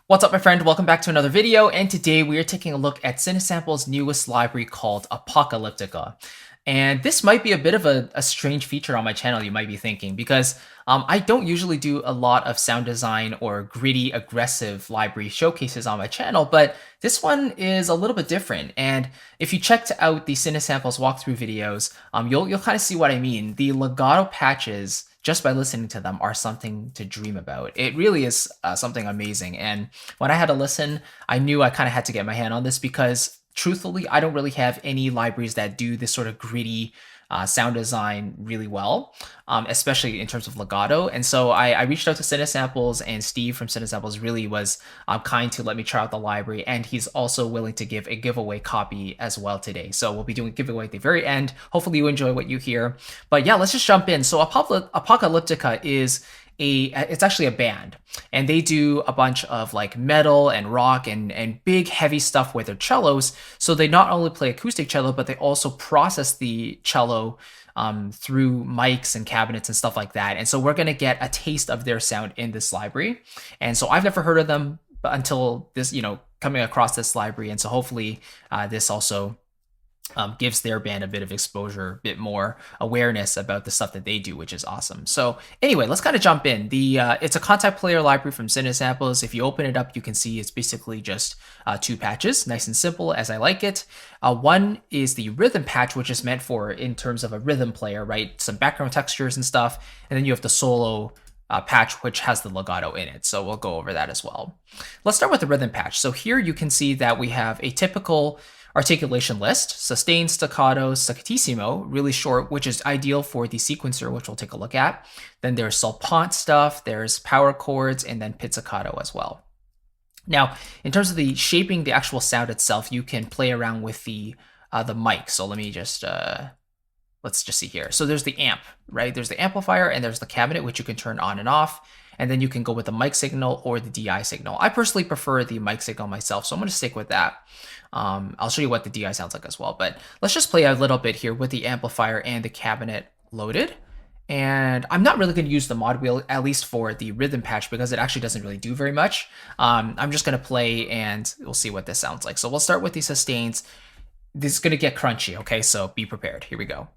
What's up, my friend? Welcome back to another video, and today we are taking a look at Cinesamples' newest library called Apocalyptica. And this might be a bit of a strange feature on my channel, you might be thinking, because I don't usually do a lot of sound design or gritty, aggressive library showcases on my channel, but this one is a little bit different. And if you checked out the Cinesamples walkthrough videos, you'll kind of see what I mean. The legato patches, just by listening to them, are something to dream about. It really is something amazing. And when I had to listen, I knew I kind of had to get my hand on this because truthfully, I don't really have any libraries that do this sort of gritty sound design really well, especially in terms of legato. And so I reached out to Cinesamples, and Steve from Cinesamples really was kind to let me try out the library, and he's also willing to give a giveaway copy as well today. So we'll be doing a giveaway at the very end. Hopefully you enjoy what you hear. But yeah, let's just jump in. So Apocalyptica is it's actually a band, and they do a bunch of like metal and rock and big heavy stuff with their cellos. So they not only play acoustic cello, but they also process the cello through mics and cabinets and stuff like that. And so we're going to get a taste of their sound in this library. And so I've never heard of them until this, coming across this library. And so hopefully this also gives their band a bit of exposure, a bit more awareness about the stuff that they do, which is awesome. So anyway, let's kind of jump in. It's a contact player library from Cinesamples. If you open it up, you can see it's basically just two patches, nice and simple as I like it. One is the rhythm patch, which is meant for in terms of a rhythm player, right? Some background textures and stuff. And then you have the solo patch, which has the legato in it. So we'll go over that as well. Let's start with the rhythm patch. So here you can see that we have a typical articulation list: sustain, staccato, staccatissimo, really short, which is ideal for the sequencer, which we'll take a look at. Then there's salpant stuff, there's power chords, and then pizzicato as well. Now, in terms of the shaping the actual sound itself, you can play around with the mic. So let me just let's just see here. So there's the amp, right? There's the amplifier, and there's the cabinet, which you can turn on and off. And then you can go with the mic signal or the DI signal. I personally prefer the mic signal myself, so I'm going to stick with that. I'll show you what the DI sounds like as well. But let's just play a little bit here with the amplifier and the cabinet loaded. And I'm not really going to use the mod wheel, at least for the rhythm patch, because it actually doesn't really do very much. I'm just going to play and we'll see what this sounds like. So we'll start with the sustains. This is going to get crunchy, okay? So be prepared. Here we go.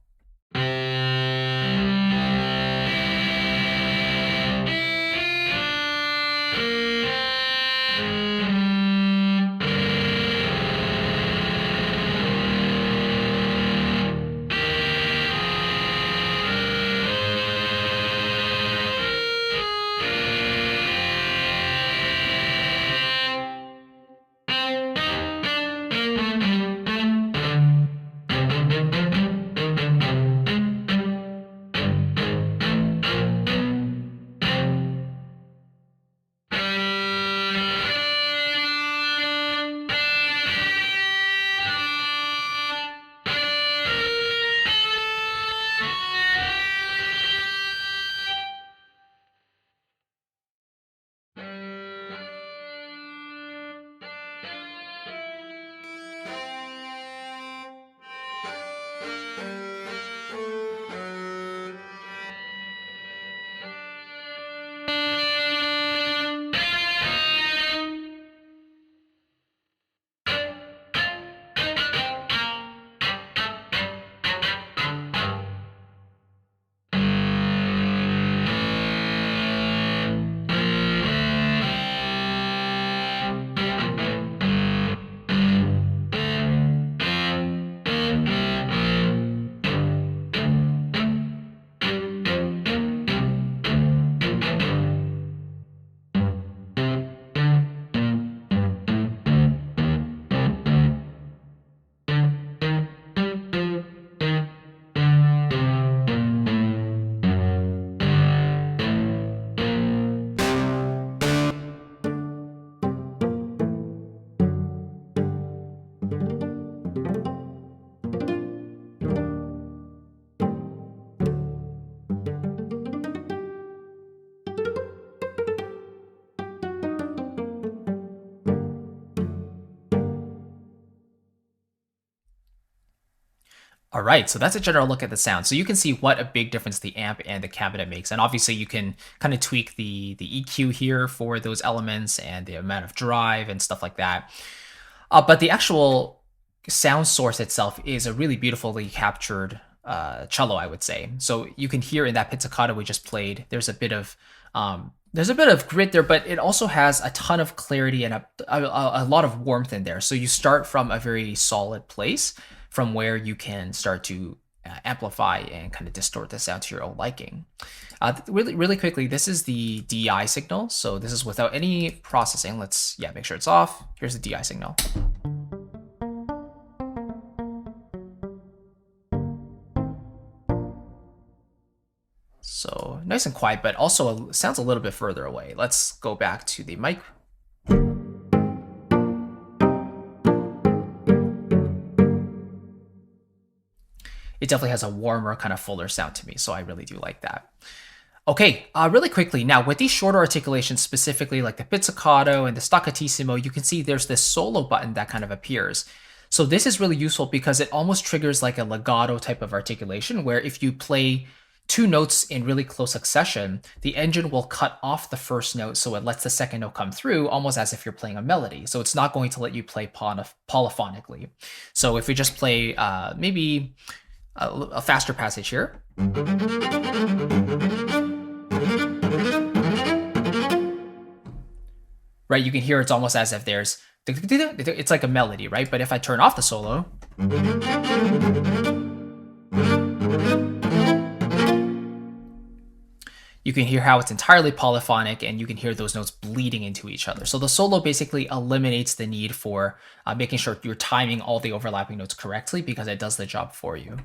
All right, so that's a general look at the sound. So you can see what a big difference the amp and the cabinet makes. And obviously you can kind of tweak the EQ here for those elements and the amount of drive and stuff like that. But the actual sound source itself is a really beautifully captured cello, I would say. So you can hear in that pizzicato we just played, there's a bit of grit there, but it also has a ton of clarity and a lot of warmth in there. So you start from a very solid place from where you can start to amplify and kind of distort the sound to your own liking. Really quickly, this is the DI signal. So this is without any processing. Let's make sure it's off. Here's the DI signal. So nice and quiet, but also sounds a little bit further away. Let's go back to the mic. It definitely has a warmer, kind of fuller sound to me, so I really do like that. Okay, really quickly, now with these shorter articulations, specifically like the pizzicato and the staccatissimo, you can see there's this solo button that kind of appears. So this is really useful because it almost triggers like a legato type of articulation, where if you play two notes in really close succession, the engine will cut off the first note so it lets the second note come through almost as if you're playing a melody. So it's not going to let you play polyphonically. So if we just play maybe a faster passage here. Right, you can hear it's almost as if there's, it's like a melody, right? But if I turn off the solo, you can hear how it's entirely polyphonic and you can hear those notes bleeding into each other. So the solo basically eliminates the need for making sure you're timing all the overlapping notes correctly because it does the job for you.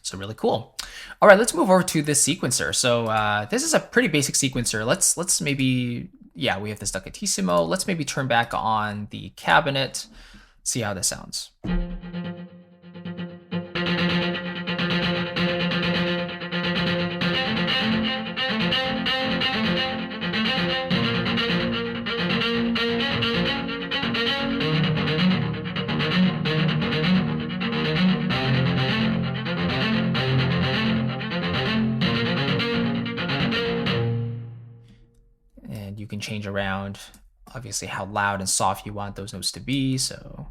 So really cool. All right, let's move over to this sequencer. So this is a pretty basic sequencer. Let's maybe, we have the staccatissimo. Let's maybe turn back on the cabinet, see how this sounds. You can change around, obviously, how loud and soft you want those notes to be. So.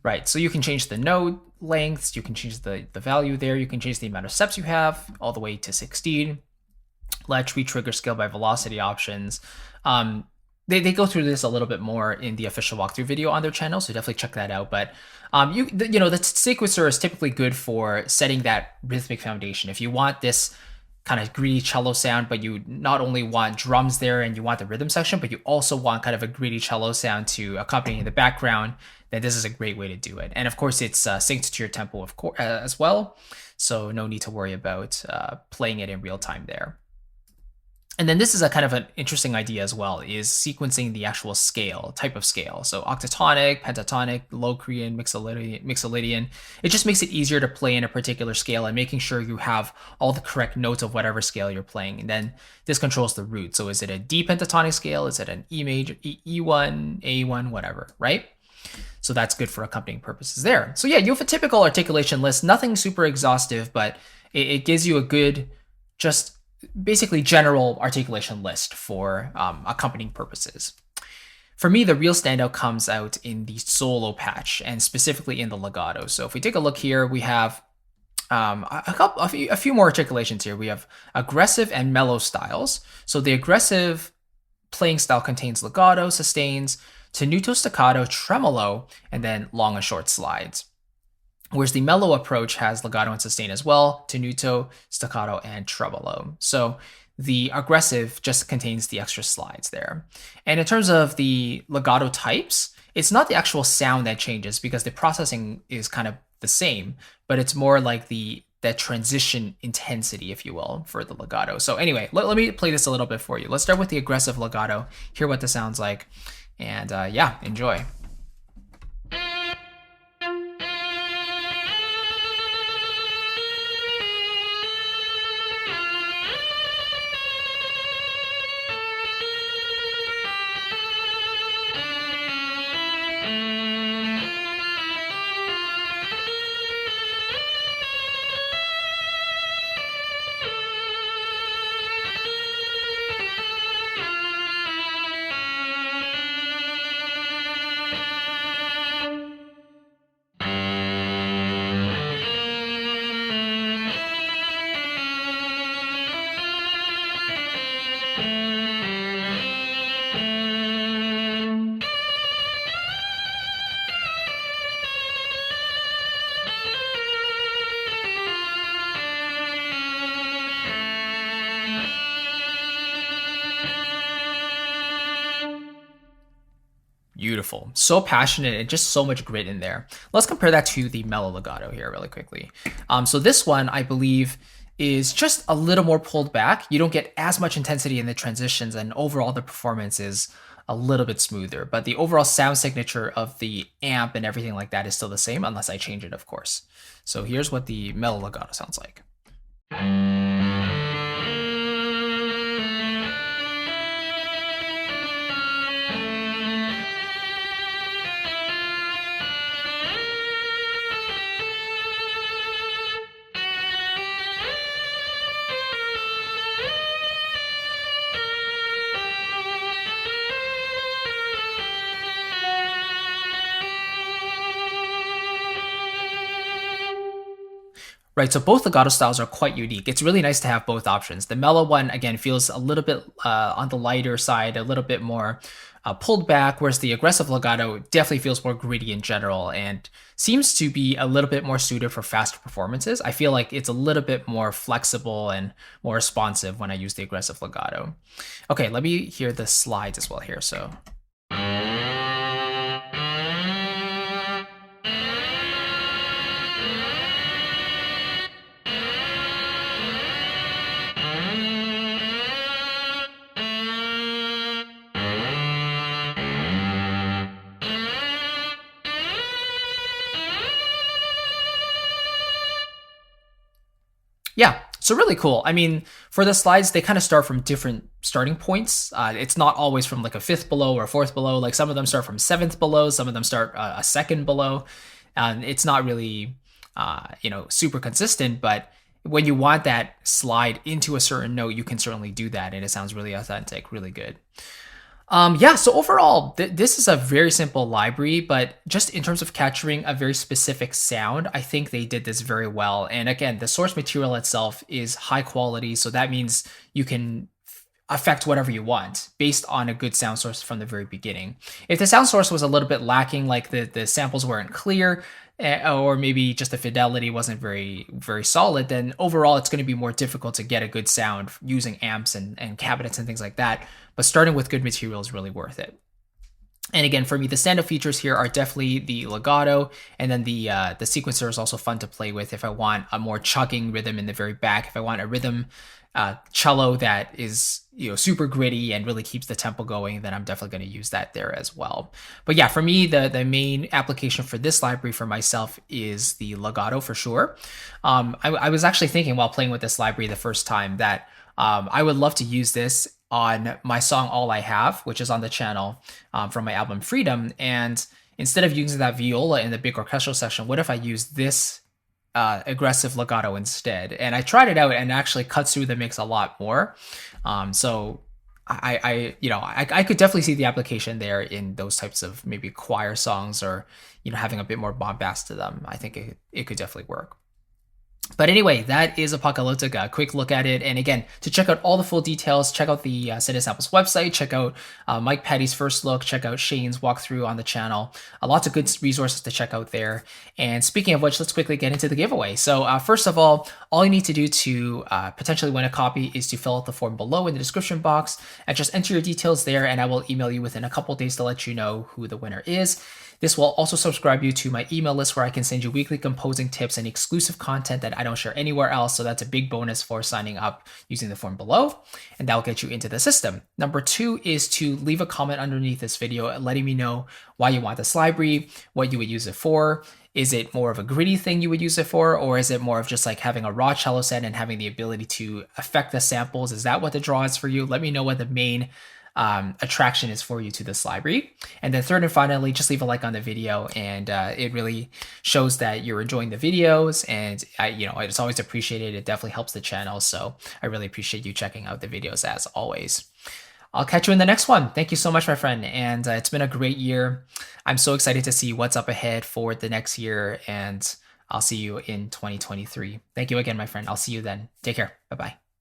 Right, so you can change the note lengths, you can change the value there, you can change the amount of steps you have all the way to 16. Latch, retrigger, scale by velocity options. They go through this a little bit more in the official walkthrough video on their channel, so definitely check that out. But the sequencer is typically good for setting that rhythmic foundation. If you want this kind of greedy cello sound, but you not only want drums there and you want the rhythm section, but you also want kind of a greedy cello sound to accompany in the background, then this is a great way to do it. And of course, it's synced to your tempo as well, so no need to worry about playing it in real time there. And then this is a kind of an interesting idea as well, is sequencing the actual scale, type of scale. So octatonic, pentatonic, Locrian, mixolydian. It just makes it easier to play in a particular scale and making sure you have all the correct notes of whatever scale you're playing. And then this controls the root. So is it a D pentatonic scale? Is it an E major, E1, A1, whatever, right? So that's good for accompanying purposes there. So yeah, you have a typical articulation list, nothing super exhaustive, but it gives you a good, just basically general articulation list for accompanying purposes. For me, the real standout comes out in the solo patch and specifically in the legato. So if we take a look here, we have a few more articulations here. We have aggressive and mellow styles. So the aggressive playing style contains legato, sustains, tenuto, staccato, tremolo, and then long and short slides. Whereas the mellow approach has legato and sustain as well, tenuto, staccato, and tremolo. So the aggressive just contains the extra slides there. And in terms of the legato types, it's not the actual sound that changes because the processing is kind of the same, but it's more like that transition intensity, if you will, for the legato. So anyway, let me play this a little bit for you. Let's start with the aggressive legato, hear what this sounds like, and yeah, enjoy. Beautiful. So passionate and just so much grit in there. Let's compare that to the mellow legato here really quickly. So this one, I believe, is just a little more pulled back. You don't get as much intensity in the transitions, and overall the performance is a little bit smoother. But the overall sound signature of the amp and everything like that is still the same, unless I change it, of course. So here's what the mellow legato sounds like. Right, so both legato styles are quite unique. It's really nice to have both options. The mellow one, again, feels a little bit on the lighter side, a little bit more pulled back, whereas the aggressive legato definitely feels more gritty in general and seems to be a little bit more suited for faster performances. I feel like it's a little bit more flexible and more responsive when I use the aggressive legato. Okay, let me hear the slides as well here. So. Yeah, so really cool. I mean, for the slides, they kind of start from different starting points. It's not always from like a fifth below or a fourth below. Like some of them start from seventh below, some of them start a second below. And it's not really, super consistent, but when you want that slide into a certain note, you can certainly do that. And it sounds really authentic, really good. Yeah, so overall, this is a very simple library, but just in terms of capturing a very specific sound, I think they did this very well. And again, the source material itself is high quality, so that means you can affect whatever you want based on a good sound source from the very beginning. If the sound source was a little bit lacking, like the samples weren't clear, or maybe just the fidelity wasn't very, very solid, then overall it's going to be more difficult to get a good sound using amps and cabinets and things like that. But starting with good material is really worth it. And again, for me, the standout features here are definitely the legato, and then the sequencer is also fun to play with if I want a more chugging rhythm in the very back, if I want a rhythm cello that is super gritty and really keeps the tempo going, then I'm definitely going to use that there as well. But yeah, for me, the main application for this library for myself is the legato for sure. I was actually thinking while playing with this library the first time that I would love to use this on my song All I Have, which is on the channel from my album Freedom. And instead of using that viola in the big orchestral section, what if I use this aggressive legato instead? And I tried it out and it actually cuts through the mix a lot more. So I could definitely see the application there in those types of maybe choir songs or having a bit more bombast to them. I think it could definitely work. But anyway, that is Apocalyptica. A quick look at it. And again, to check out all the full details, check out the Cinesamples website, check out Mike Patty's first look, check out Shane's walkthrough on the channel. Lots of good resources to check out there. And speaking of which, let's quickly get into the giveaway. So first of all you need to do to potentially win a copy is to fill out the form below in the description box and just enter your details there, and I will email you within a couple days to let you know who the winner is. This will also subscribe you to my email list where I can send you weekly composing tips and exclusive content that I don't share anywhere else. So that's a big bonus for signing up using the form below, and that'll get you into the system. Number 2 is to leave a comment underneath this video letting me know why you want this library, what you would use it for. Is it more of a gritty thing you would use it for, or is it more of just like having a raw cello set and having the ability to affect the samples? Is that what the draw is for you? Let me know what the main attraction is for you to this library. And then third and finally, just leave a like on the video, and it really shows that you're enjoying the videos, and it's always appreciated. It definitely helps the channel, so I really appreciate you checking out the videos as always. I'll catch you in the next one. Thank you so much, my friend, and it's been a great year. I'm so excited to see what's up ahead for the next year, and I'll see you in 2023. Thank you again, my friend. I'll see you then. Take care. Bye-bye.